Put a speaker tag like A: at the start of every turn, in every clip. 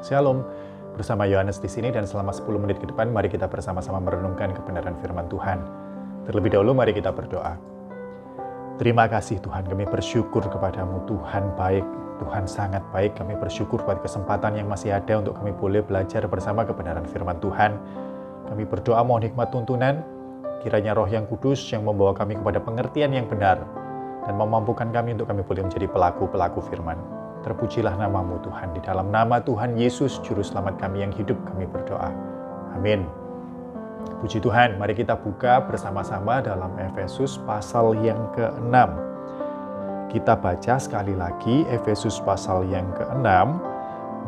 A: Shalom, bersama Yohanes di sini dan selama 10 menit ke depan mari kita bersama-sama merenungkan kebenaran firman Tuhan. Terlebih dahulu mari kita berdoa. Terima kasih Tuhan, kami bersyukur kepadamu. Tuhan baik, Tuhan sangat baik. Kami bersyukur buat kesempatan yang masih ada untuk kami boleh belajar bersama kebenaran firman Tuhan. Kami berdoa mohon hikmat tuntunan, kiranya Roh yang kudus yang membawa kami kepada pengertian yang benar dan memampukan kami untuk kami boleh menjadi pelaku-pelaku firman. Terpujilah namamu Tuhan, di dalam nama Tuhan Yesus, Juru Selamat kami yang hidup, kami berdoa. Amin. Puji Tuhan, mari kita buka bersama-sama dalam Efesus pasal yang ke-6. Kita baca sekali lagi Efesus pasal yang ke-6,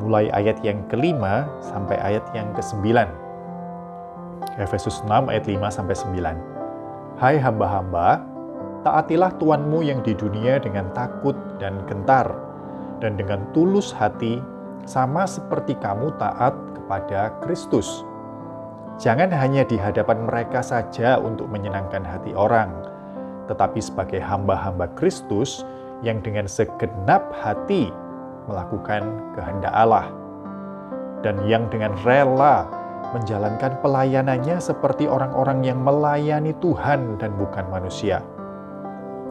A: mulai ayat yang ke-5 sampai ayat yang ke-9. Efesus 6 ayat 5 sampai 9. Hai hamba-hamba, taatilah Tuanmu yang di dunia dengan takut dan gentar, dan dengan tulus hati, sama seperti kamu taat kepada Kristus. Jangan hanya di hadapan mereka saja untuk menyenangkan hati orang, tetapi sebagai hamba-hamba Kristus yang dengan segenap hati melakukan kehendak Allah, dan yang dengan rela menjalankan pelayanannya seperti orang-orang yang melayani Tuhan dan bukan manusia.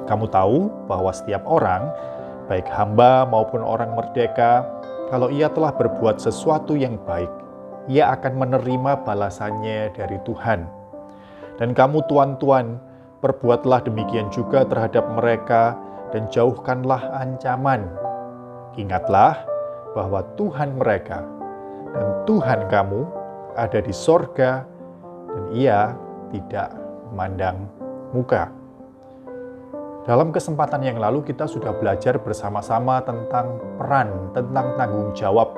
A: Kamu tahu bahwa setiap orang, baik hamba maupun orang merdeka, kalau ia telah berbuat sesuatu yang baik, ia akan menerima balasannya dari Tuhan. Dan kamu tuan-tuan, perbuatlah demikian juga terhadap mereka dan jauhkanlah ancaman. Ingatlah bahwa Tuhan mereka dan Tuhan kamu ada di sorga dan ia tidak memandang muka. Dalam kesempatan yang lalu kita sudah belajar bersama-sama tentang peran, tentang tanggung jawab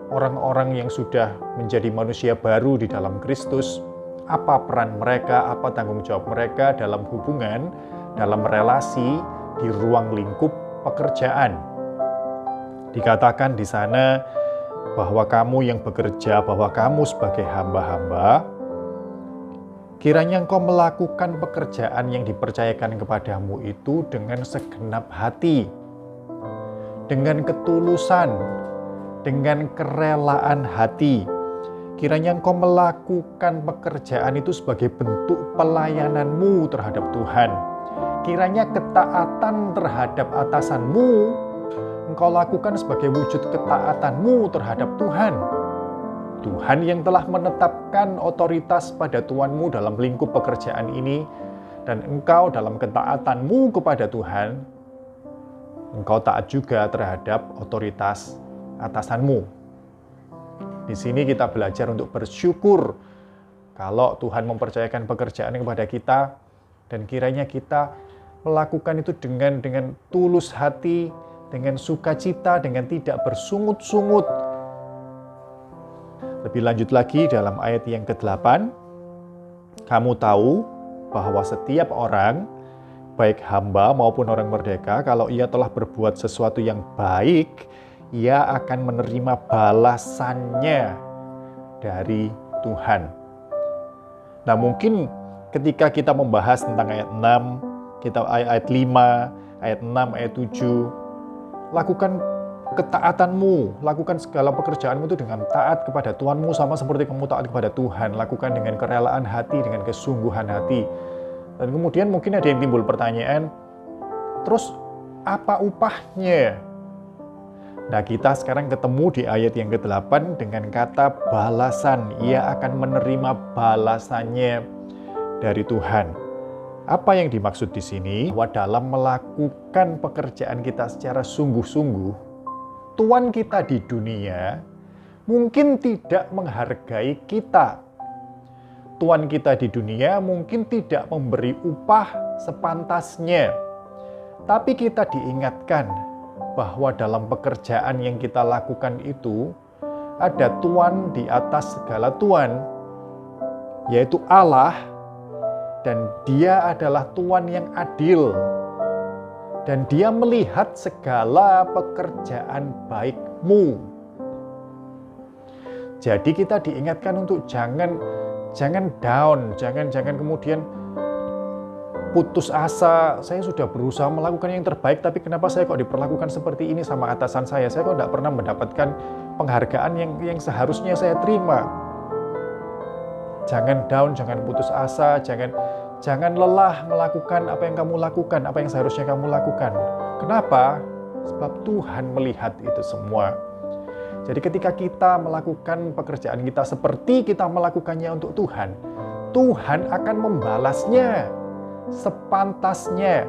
A: orang-orang yang sudah menjadi manusia baru di dalam Kristus. Apa peran mereka, apa tanggung jawab mereka dalam hubungan, dalam relasi, di ruang lingkup pekerjaan. Dikatakan di sana bahwa kamu yang bekerja, bahwa kamu sebagai hamba-hamba, kiranya engkau melakukan pekerjaan yang dipercayakan kepadamu itu dengan segenap hati, dengan ketulusan, dengan kerelaan hati. Kiranya engkau melakukan pekerjaan itu sebagai bentuk pelayananmu terhadap Tuhan. Kiranya ketaatan terhadap atasanmu, engkau lakukan sebagai wujud ketaatanmu terhadap Tuhan. Tuhan yang telah menetapkan otoritas pada tuanmu dalam lingkup pekerjaan ini, dan engkau dalam ketaatanmu kepada Tuhan, engkau taat juga terhadap otoritas atasanmu. Di sini kita belajar untuk bersyukur kalau Tuhan mempercayakan pekerjaan kepada kita, dan kiranya kita melakukan itu dengan tulus hati, dengan sukacita, dengan tidak bersungut-sungut. Lebih lanjut lagi dalam ayat yang ke-8, kamu tahu bahwa setiap orang, baik hamba maupun orang merdeka, kalau ia telah berbuat sesuatu yang baik, ia akan menerima balasannya dari Tuhan. Nah, mungkin ketika kita membahas tentang ayat 6, ayat 5, ayat 6, ayat 7, lakukan ketaatanmu, lakukan segala pekerjaanmu itu dengan taat kepada Tuhanmu sama seperti kamu taat kepada Tuhan. Lakukan dengan kerelaan hati, dengan kesungguhan hati. Dan kemudian mungkin ada yang timbul pertanyaan, terus apa upahnya? Nah, kita sekarang ketemu di ayat yang ke-8 dengan kata balasan. Ia akan menerima balasannya dari Tuhan. Apa yang dimaksud di sini? Bahwa dalam melakukan pekerjaan kita secara sungguh-sungguh, Tuan kita di dunia mungkin tidak menghargai kita. Tuan kita di dunia mungkin tidak memberi upah sepantasnya. Tapi kita diingatkan bahwa dalam pekerjaan yang kita lakukan itu ada Tuan di atas segala Tuan, yaitu Allah, dan Dia adalah Tuan yang adil. Dan Dia melihat segala pekerjaan baikmu. Jadi kita diingatkan untuk jangan down, jangan kemudian putus asa, saya sudah berusaha melakukan yang terbaik, tapi kenapa saya kok diperlakukan seperti ini sama atasan saya? Saya kok tidak pernah mendapatkan penghargaan yang seharusnya saya terima. Jangan down, jangan putus asa, jangan lelah melakukan apa yang kamu lakukan, apa yang seharusnya kamu lakukan. Kenapa? Sebab Tuhan melihat itu semua. Jadi ketika kita melakukan pekerjaan kita seperti kita melakukannya untuk Tuhan, Tuhan akan membalasnya sepantasnya.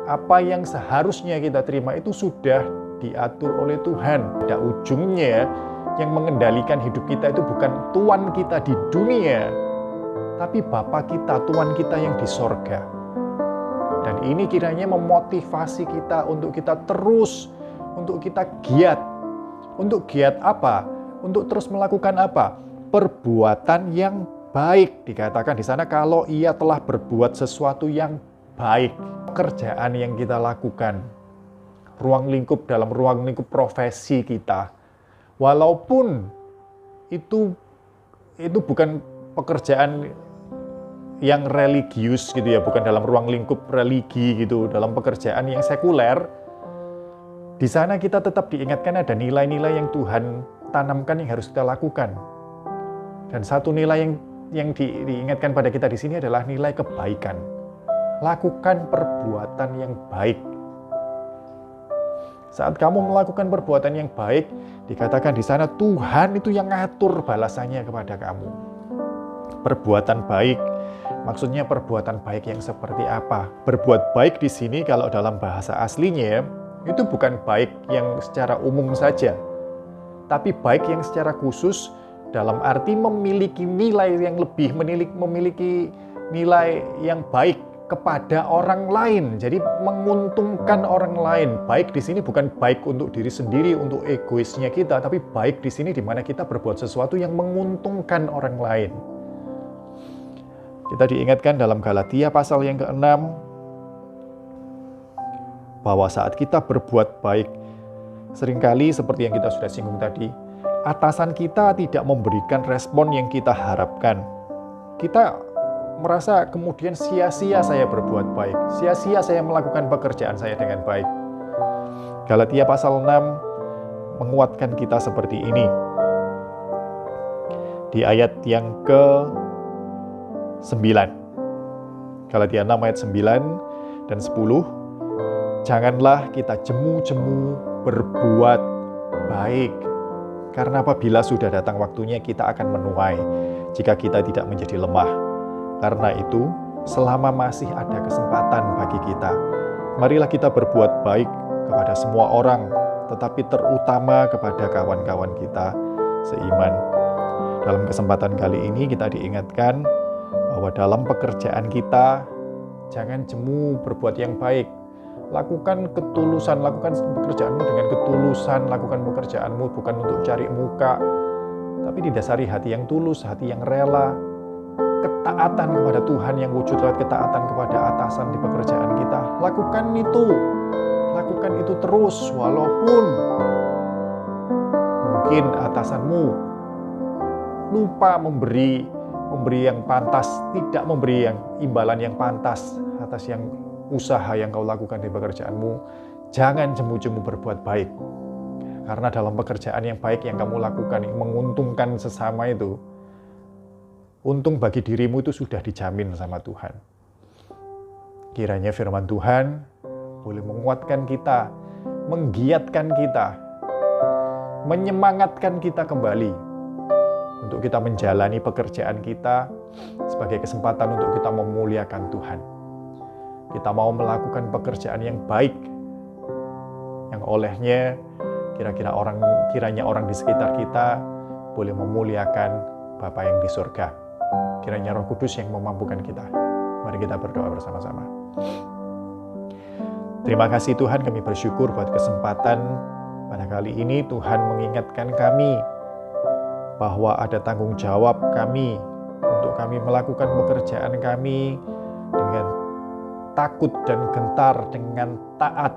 A: Apa yang seharusnya kita terima itu sudah diatur oleh Tuhan. Pada ujungnya, yang mengendalikan hidup kita itu bukan Tuhan kita di dunia, tapi Bapa kita, Tuhan kita yang di sorga. Dan ini kiranya memotivasi kita untuk kita terus, untuk kita giat. Untuk giat apa? Untuk terus melakukan apa? Perbuatan yang baik. Dikatakan di sana kalau ia telah berbuat sesuatu yang baik. Pekerjaan yang kita lakukan, dalam ruang lingkup profesi kita, walaupun itu bukan pekerjaan yang religius gitu ya, bukan dalam ruang lingkup religi gitu, dalam pekerjaan yang sekuler, di sana kita tetap diingatkan ada nilai-nilai yang Tuhan tanamkan yang harus kita lakukan. Dan satu nilai yang diingatkan pada kita di sini adalah nilai kebaikan. Lakukan perbuatan yang baik. Saat kamu melakukan perbuatan yang baik, dikatakan di sana Tuhan itu yang ngatur balasannya kepada kamu. Perbuatan baik, maksudnya perbuatan baik yang seperti apa? Berbuat baik di sini kalau dalam bahasa aslinya itu bukan baik yang secara umum saja, tapi baik yang secara khusus dalam arti memiliki nilai yang lebih, memiliki nilai yang baik kepada orang lain. Jadi menguntungkan orang lain. Baik di sini bukan baik untuk diri sendiri, untuk egoisnya kita, tapi baik di sini di mana kita berbuat sesuatu yang menguntungkan orang lain. Kita diingatkan dalam Galatia pasal yang ke-6 bahwa saat kita berbuat baik, seringkali seperti yang kita sudah singgung tadi, atasan kita tidak memberikan respon yang kita harapkan. Kita merasa kemudian sia-sia saya berbuat baik, sia-sia saya melakukan pekerjaan saya dengan baik. Galatia pasal 6 menguatkan kita seperti ini. Di ayat yang ke-9. Galatia 6 ayat 9 dan 10. Janganlah kita jemu-jemu berbuat baik. Karena apabila sudah datang waktunya kita akan menuai jika kita tidak menjadi lemah. Karena itu, selama masih ada kesempatan bagi kita, marilah kita berbuat baik kepada semua orang, tetapi terutama kepada kawan-kawan kita seiman. Dalam kesempatan kali ini kita diingatkan bahwa dalam pekerjaan kita, jangan jemu berbuat yang baik. Lakukan ketulusan, lakukan pekerjaanmu dengan ketulusan, lakukan pekerjaanmu bukan untuk cari muka, tapi didasari hati yang tulus, hati yang rela, ketaatan kepada Tuhan yang wujud lewat ketaatan kepada atasan di pekerjaan kita. Lakukan itu terus, walaupun mungkin atasanmu lupa memberi yang pantas, tidak memberi yang imbalan yang pantas atas yang usaha yang kau lakukan di pekerjaanmu. Jangan jemu-jemu berbuat baik, karena dalam pekerjaan yang baik yang kamu lakukan yang menguntungkan sesama itu, untung bagi dirimu itu sudah dijamin sama Tuhan. Kiranya firman Tuhan boleh menguatkan kita, menggiatkan kita, menyemangatkan kita kembali untuk kita menjalani pekerjaan kita sebagai kesempatan untuk kita memuliakan Tuhan. Kita mau melakukan pekerjaan yang baik, yang olehnya kiranya orang di sekitar kita boleh memuliakan Bapa yang di surga. Kiranya Roh Kudus yang memampukan kita. Mari kita berdoa bersama-sama. Terima kasih Tuhan, kami bersyukur buat kesempatan pada kali ini Tuhan mengingatkan kami bahwa ada tanggung jawab kami untuk kami melakukan pekerjaan kami dengan takut dan gentar, dengan taat,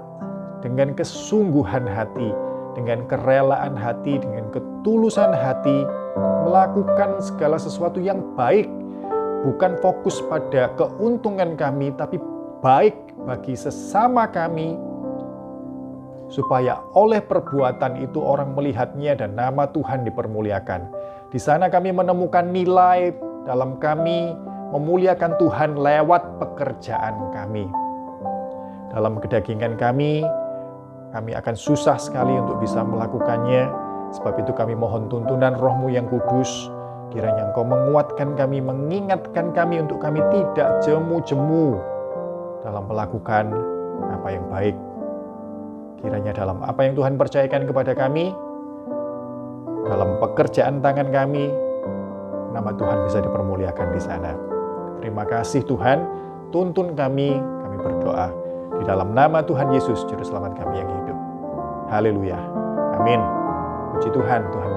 A: dengan kesungguhan hati, dengan kerelaan hati, dengan ketulusan hati, melakukan segala sesuatu yang baik, bukan fokus pada keuntungan kami, tapi baik bagi sesama kami, supaya oleh perbuatan itu orang melihatnya dan nama Tuhan dipermuliakan. Di sana kami menemukan nilai dalam kami memuliakan Tuhan lewat pekerjaan kami. Dalam kedagingan kami akan susah sekali untuk bisa melakukannya. Sebab itu kami mohon tuntunan Roh-Mu yang kudus, kiranya Engkau menguatkan kami, mengingatkan kami untuk kami tidak jemu-jemu dalam melakukan apa yang baik. Kiranya dalam apa yang Tuhan percayakan kepada kami, dalam pekerjaan tangan kami, nama Tuhan bisa dipermuliakan di sana. Terima kasih Tuhan, tuntun kami berdoa. Di dalam nama Tuhan Yesus, Juru Selamat kami yang hidup. Haleluya. Amin. Puji Tuhan, Tuhan